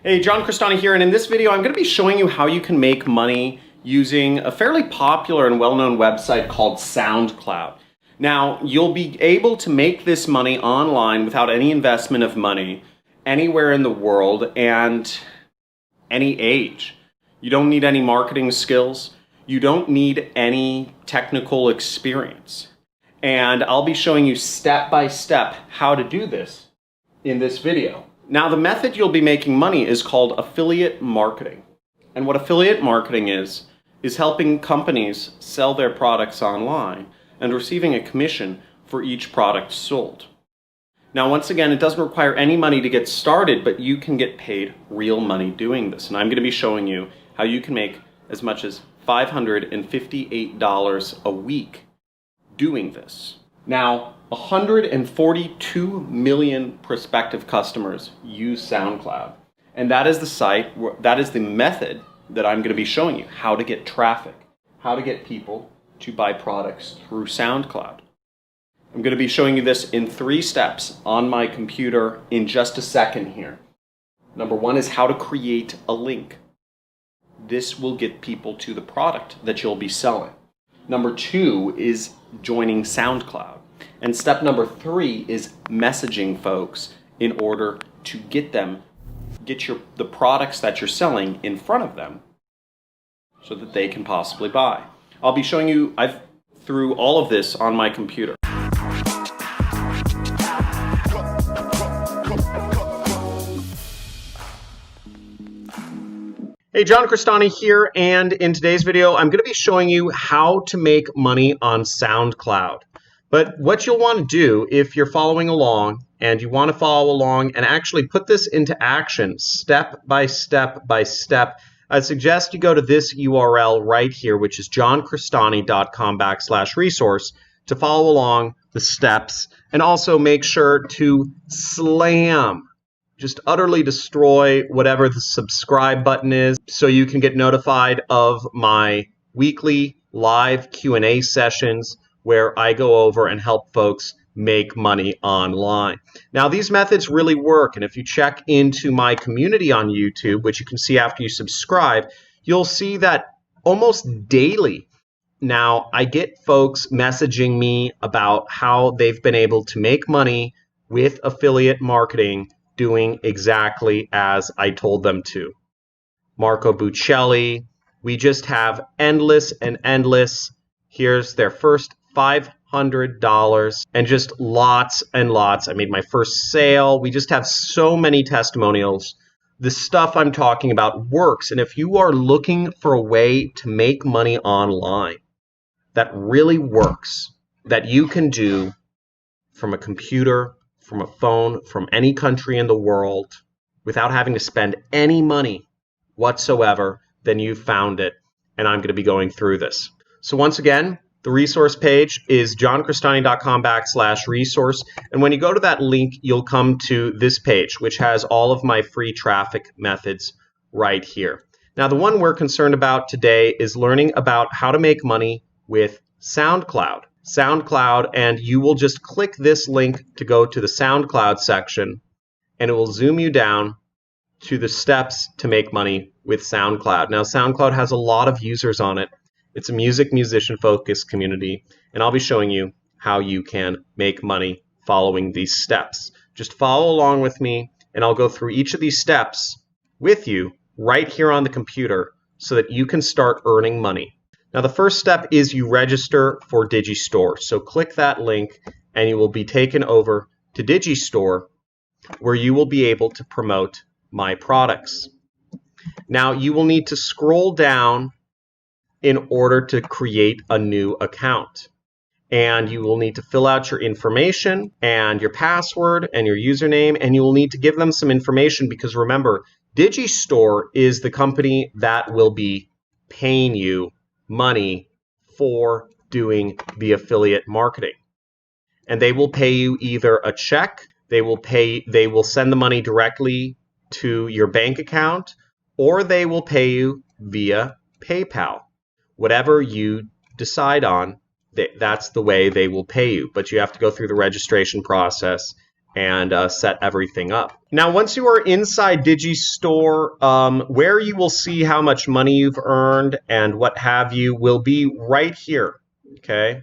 Hey, John Crestani here, and in this video I'm going to be showing you how you can make money using a fairly popular and well-known website called SoundCloud. Now, you'll be able to make this money online without any investment of money anywhere in the world and any age. You don't need any marketing skills. You don't need any technical experience. And I'll be showing you step by step how to do this in this video. Now, the method you'll be making money is called affiliate marketing. And what affiliate marketing is helping companies sell their products online and receiving a commission for each product sold. Now, once again, it doesn't require any money to get started, but you can get paid real money doing this. And I'm going to be showing you how you can make as much as $558 a week doing this. Now, 142 million prospective customers use SoundCloud. And that is the site, that is the method that I'm going to be showing you, how to get traffic, how to get people to buy products through SoundCloud. I'm going to be showing you this in 3 steps on my computer in just a second here. Number 1 is how to create a link. This will get people to the product that you'll be selling. Number 2 is joining SoundCloud. And step number 3 is messaging folks in order to get the products that you're selling in front of them so that they can possibly buy. I'll be showing you through all of this on my computer. Hey, John Crestani here, and in today's video I'm going to be showing you how to make money on SoundCloud. But what you'll want to do if you're following along and you want to follow along and actually put this into action step by step by step, I suggest you go to this URL right here, which is johncrestani.com/resource, to follow along the steps, and also make sure to just utterly destroy whatever the subscribe button is so you can get notified of my weekly live Q&A sessions where I go over and help folks make money online. Now, these methods really work, and if you check into my community on YouTube, which you can see after you subscribe, you'll see that almost daily now I get folks messaging me about how they've been able to make money with affiliate marketing doing exactly as I told them to. Marco Buccelli, we just have endless and endless. Here's their first $500 and just lots and lots. I made my first sale. We just have so many testimonials. The stuff I'm talking about works. And if you are looking for a way to make money online that really works, that you can do from a computer, from a phone, from any country in the world, without having to spend any money whatsoever, then you've found it. And I'm going to be going through this. So once again, the resource page is johncrestani.com/resource. And when you go to that link, you'll come to this page, which has all of my free traffic methods right here. Now, the one we're concerned about today is learning about how to make money with SoundCloud. And you will just click this link to go to the SoundCloud section, and it will zoom you down to the steps to make money with SoundCloud. Now, SoundCloud has a lot of users on it. It's a musician-focused community, and I'll be showing you how you can make money following these steps. Just follow along with me, and I'll go through each of these steps with you right here on the computer so that you can start earning money. Now, the first step is you register for Digistore. So click that link, and you will be taken over to Digistore, where you will be able to promote my products. Now, you will need to scroll down in order to create a new account. And you will need to fill out your information and your password and your username, and you will need to give them some information because remember, Digistore is the company that will be paying you money for doing the affiliate marketing. And they will pay you either a check, they will send the money directly to your bank account, or they will pay you via PayPal. Whatever you decide on, that's the way they will pay you. But you have to go through the registration process and set everything up. Now, once you are inside Digistore, where you will see how much money you've earned and what have you will be right here, okay?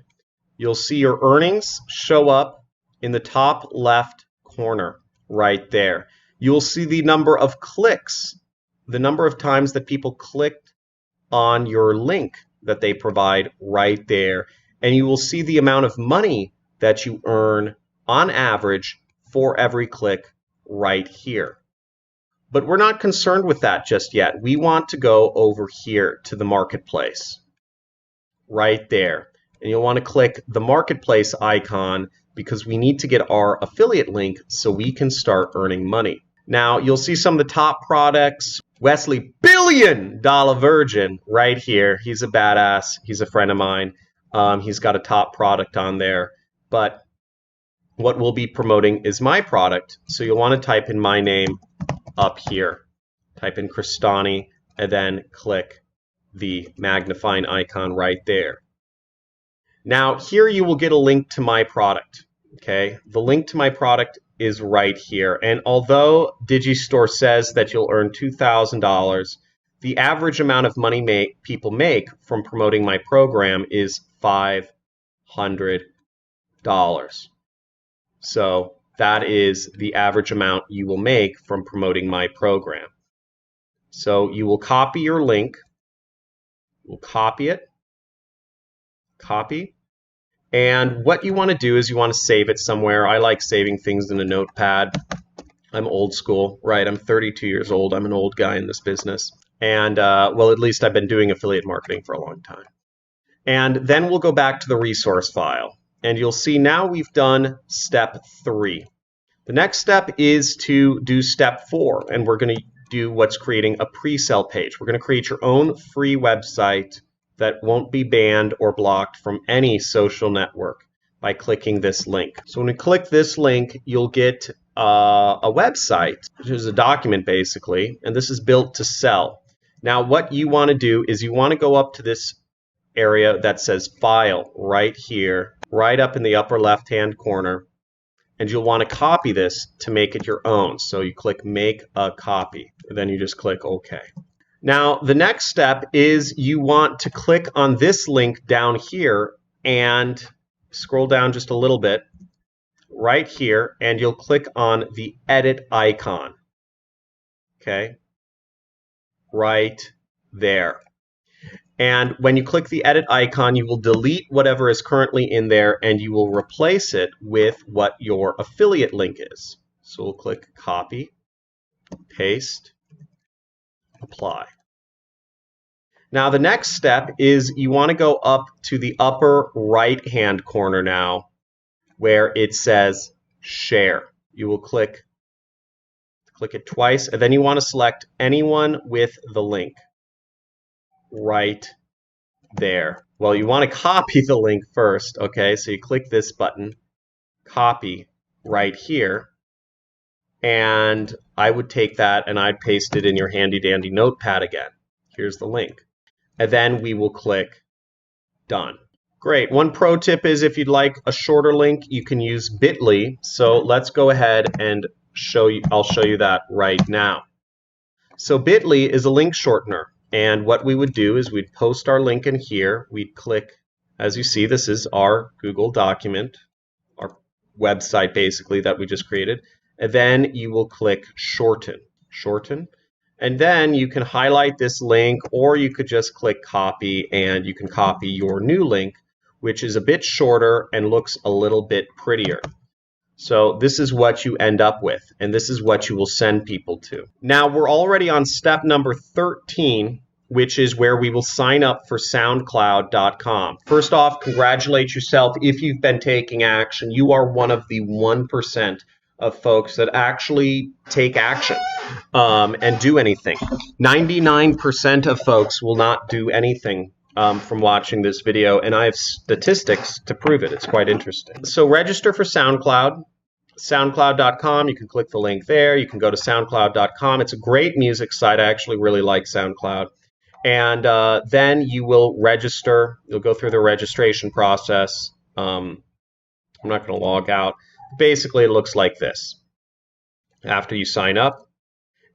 You'll see your earnings show up in the top left corner right there. You'll see the number of clicks, the number of times that people clicked on your link that they provide right there. And you will see the amount of money that you earn on average for every click right here. But we're not concerned with that just yet. We want to go over here to the marketplace right there. And you'll want to click the marketplace icon because we need to get our affiliate link so we can start earning money. Now, you'll see some of the top products. Wesley, $1 billion virgin right here. He's a badass. He's a friend of mine. He's got a top product on there. But what we'll be promoting is my product. So you'll want to type in my name up here. Type in Crestani and then click the magnifying icon right there. Now, here you will get a link to my product. Okay, the link to my product is right here. And although Digistore says that you'll earn $2,000, the average amount of money people make from promoting my program is $500. So that is the average amount you will make from promoting my program. So you will copy your link. We'll copy it. Copy. And what you want to do is you want to save it somewhere. I like saving things in a notepad. I'm old school, right? I'm 32 years old. I'm an old guy in this business. And, well, at least I've been doing affiliate marketing for a long time. And then we'll go back to the resource file. And you'll see now we've done step 3. The next step is to do step 4. And we're going to do what's creating a pre-sale page. We're going to create your own free website that won't be banned or blocked from any social network by clicking this link. So when you click this link, you'll get a website, which is a document basically, and this is built to sell. Now what you want to do is you want to go up to this area that says File right here, right up in the upper left-hand corner, and you'll want to copy this to make it your own. So you click Make a Copy, and then you just click OK. Now, the next step is you want to click on this link down here and scroll down just a little bit right here, and you'll click on the edit icon. Okay, right there. And when you click the edit icon, you will delete whatever is currently in there and you will replace it with what your affiliate link is. So we'll click Copy, Paste, Apply. Now the next step is you want to go up to the upper right hand corner now where it says Share. You will click it twice and then you want to select anyone with the link right there. Well, you want to copy the link first, okay? So you click this button, copy right here. And I would take that and I'd paste it in your handy dandy notepad again. Here's the link. And then we will click Done. Great. One pro tip is if you'd like a shorter link, you can use bit.ly. So let's go ahead and I'll show you that right now. So bit.ly is a link shortener. And what we would do is we'd post our link in here. We'd click, as you see, this is our Google document, our website basically that we just created. And then you will click Shorten. Shorten. And then you can highlight this link, or you could just click Copy, and you can copy your new link, which is a bit shorter and looks a little bit prettier. So this is what you end up with, and this is what you will send people to. Now we're already on step number 13, which is where we will sign up for SoundCloud.com. First off, congratulate yourself if you've been taking action. You are one of the 1% of folks that actually take action and do anything. 99% of folks will not do anything from watching this video, and I have statistics to prove it. It's quite interesting. So register for SoundCloud, SoundCloud.com. You can click the link there. You can go to SoundCloud.com. It's a great music site. I actually really like SoundCloud. And then you will register. You'll go through the registration process. I'm not going to log out. Basically, it looks like this after you sign up.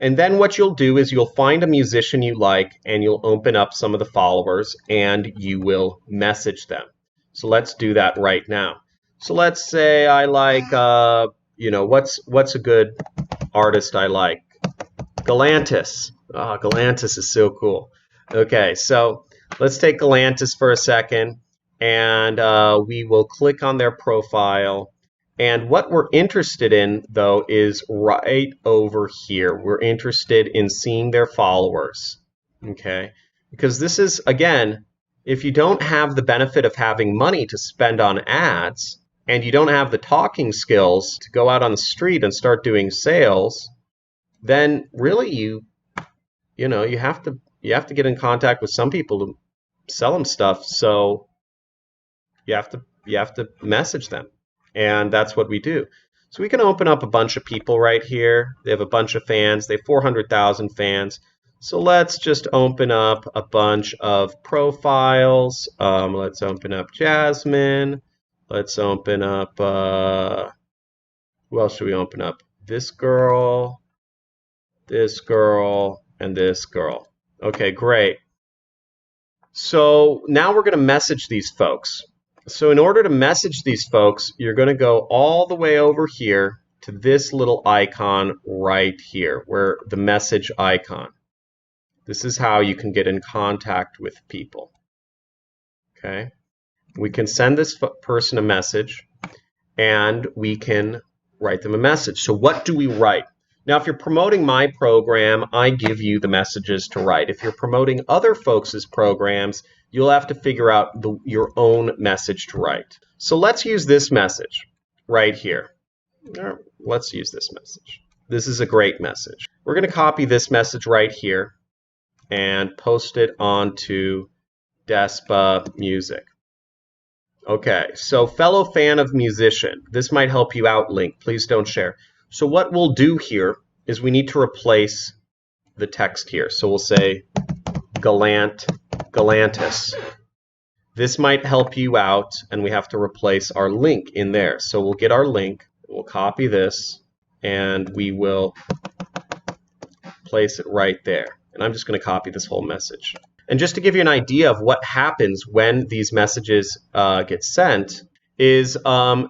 And then what you'll do is you'll find a musician you like and you'll open up some of the followers and you will message them. So let's do that right now. So let's say I like, what's a good artist I like? Galantis. Oh, Galantis is so cool. Okay, so let's take Galantis for a second and we will click on their profile. And what we're interested in, though, is right over here. We're interested in seeing their followers, okay? Because this is, again, if you don't have the benefit of having money to spend on ads, and you don't have the talking skills to go out on the street and start doing sales, then really you have to get in contact with some people to sell them stuff. So you have to message them. And that's what we do. So we can open up a bunch of people right here. They have a bunch of fans. They have 400,000 fans. So let's just open up a bunch of profiles. Let's open up Jasmine. Let's open up, who else should we open up? This girl, and this girl. Okay, great. So now we're going to message these folks. So in order to message these folks, you're going to go all the way over here to this little icon right here, where the message icon. This is how you can get in contact with people. Okay? We can send this person a message, and we can write them a message. So what do we write? Now, if you're promoting my program, I give you the messages to write. If you're promoting other folks' programs, you'll have to figure out your own message to write. So let's use this message right here. Let's use this message. This is a great message. We're going to copy this message right here and post it onto Despa Music. Okay, so fellow fan of musician, this might help you out, link. Please don't share. So what we'll do here is we need to replace the text here. So we'll say Galantis. This might help you out, and we have to replace our link in there. So we'll get our link, we'll copy this, and we will place it right there. And I'm just going to copy this whole message. And just to give you an idea of what happens when these messages get sent, is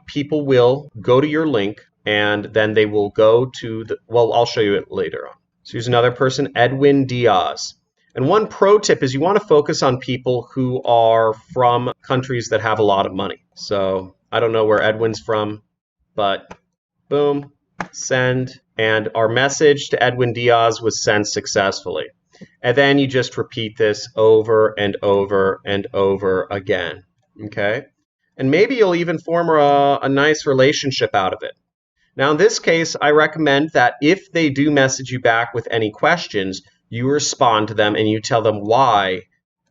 people will go to your link, and then they will go to well, I'll show you it later on. So here's another person, Edwin Diaz. And one pro tip is you want to focus on people who are from countries that have a lot of money. So I don't know where Edwin's from, but boom, send. And our message to Edwin Diaz was sent successfully. And then you just repeat this over and over and over again, okay? And maybe you'll even form a nice relationship out of it. Now, in this case, I recommend that if they do message you back with any questions, you respond to them and you tell them why,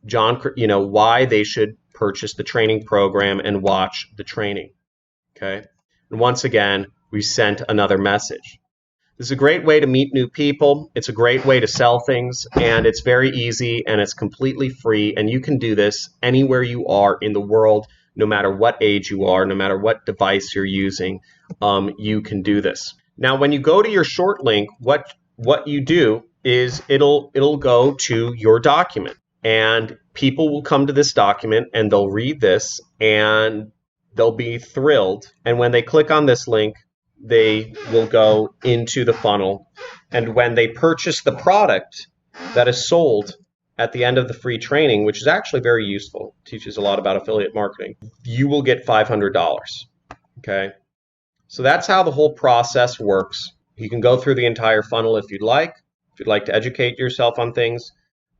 why they should purchase the training program and watch the training, okay? And once again, we sent another message. This is a great way to meet new people. It's a great way to sell things, and it's very easy, and it's completely free, and you can do this anywhere you are in the world, no matter what age you are, no matter what device you're using, you can do this. Now, when you go to your short link, what you do is it'll go to your document, and people will come to this document, and they'll read this, and they'll be thrilled. And when they click on this link, they will go into the funnel. And when they purchase the product that is sold at the end of the free training, which is actually very useful, teaches a lot about affiliate marketing, you will get $500. Okay? So that's how the whole process works. You can go through the entire funnel if you'd like to educate yourself on things.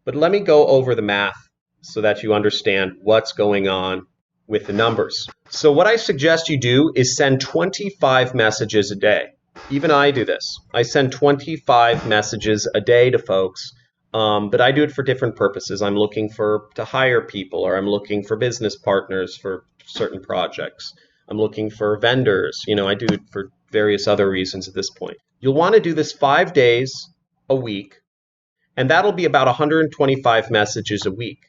But let me go over the math so that you understand what's going on with the numbers. So what I suggest you do is send 25 messages a day. Even I do this. I send 25 messages a day to folks, but I do it for different purposes. I'm looking to hire people, or I'm looking for business partners for certain projects. I'm looking for vendors. I do it for various other reasons at this point. You'll want to do this 5 days a week, and that'll be about 125 messages a week.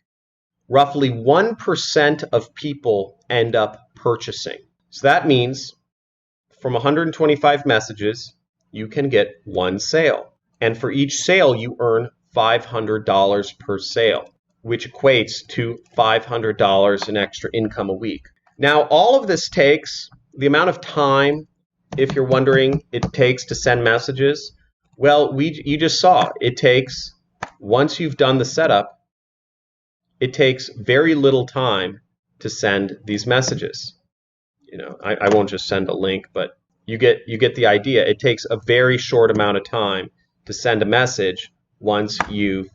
Roughly 1% of people end up purchasing. So that means from 125 messages, you can get 1 sale. And for each sale, you earn $500 per sale, which equates to $500 in extra income a week. Now, all of this takes the amount of time, if you're wondering, it takes to send messages. Well, you just saw it takes, once you've done the setup, it takes very little time to send these messages. I won't just send a link, but you get the idea. It takes a very short amount of time to send a message once you've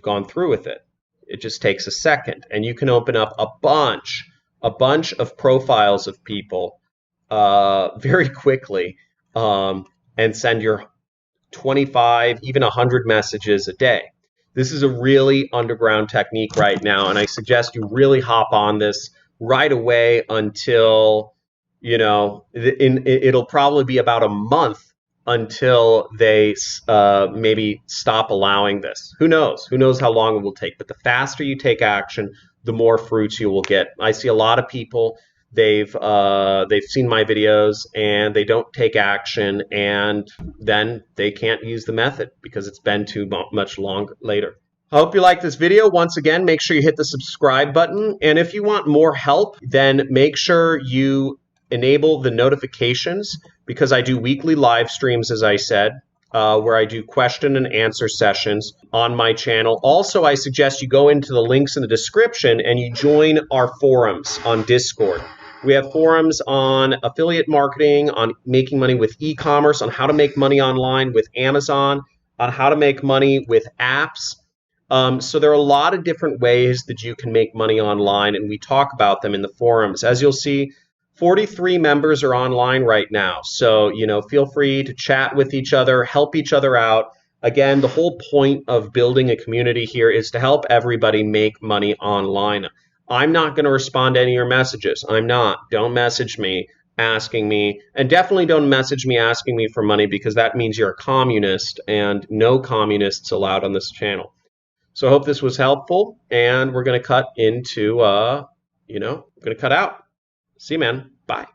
gone through with it. It just takes a second, and you can open up a bunch of profiles of people very quickly and send your 25, even 100 messages a day. This is a really underground technique right now, and I suggest you really hop on this right away until, it'll probably be about a month until they maybe stop allowing this. Who knows? Who knows how long it will take? But the faster you take action, the more fruits you will get. I see a lot of people, they've seen my videos and they don't take action, and then they can't use the method because it's been too much longer later. I hope you like this video. Once again, make sure you hit the subscribe button. And if you want more help, then make sure you enable the notifications, because I do weekly live streams, as I said, where I do question and answer sessions on my channel. Also, I suggest you go into the links in the description and you join our forums on Discord. We have forums on affiliate marketing, on making money with e-commerce, on how to make money online with Amazon, on how to make money with apps. So there are a lot of different ways that you can make money online, and we talk about them in the forums. As you'll see, 43 members are online right now. So, feel free to chat with each other, help each other out. Again, the whole point of building a community here is to help everybody make money online. I'm not going to respond to any of your messages. I'm not. Don't message me asking me, and definitely don't message me asking me for money, because that means you're a communist, and no communists allowed on this channel. So I hope this was helpful, and we're going to cut into, we're going to cut out. See you, man. Bye.